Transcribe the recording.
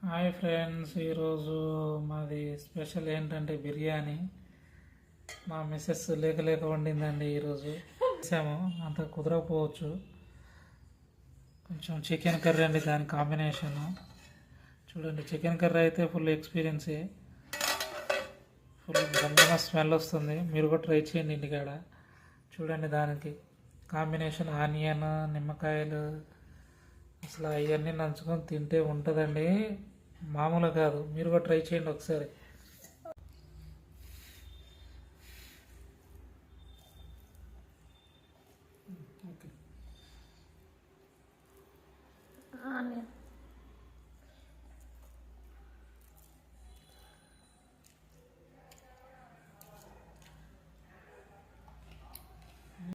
Hi friends, ఈరోజు మాది special ఏంటంటే బిర్యానీ. మా మిస్సెస్ లేక లేక వండిందండి. ఈరోజు చేసాము, అంత కుదరకపోవచ్చు. కొంచెం చికెన్ కర్రీ అండి దాని కాంబినేషను. చూడండి, చికెన్ కర్రీ అయితే ఫుల్ ఎక్స్పీరియన్సే, ఫుల్ గంధమ స్మెల్ వస్తుంది. మీరు కూడా ట్రై చేయండి ఇంటికాడ. చూడండి, దానికి కాంబినేషన్ ఆనియన్, నిమ్మకాయలు, అసలు అవన్నీ నంచుకొని తింటే ఉంటుందండి, మామూలు కాదు. మీరు కూడా ట్రై చేయండి ఒకసారి. ఓకే.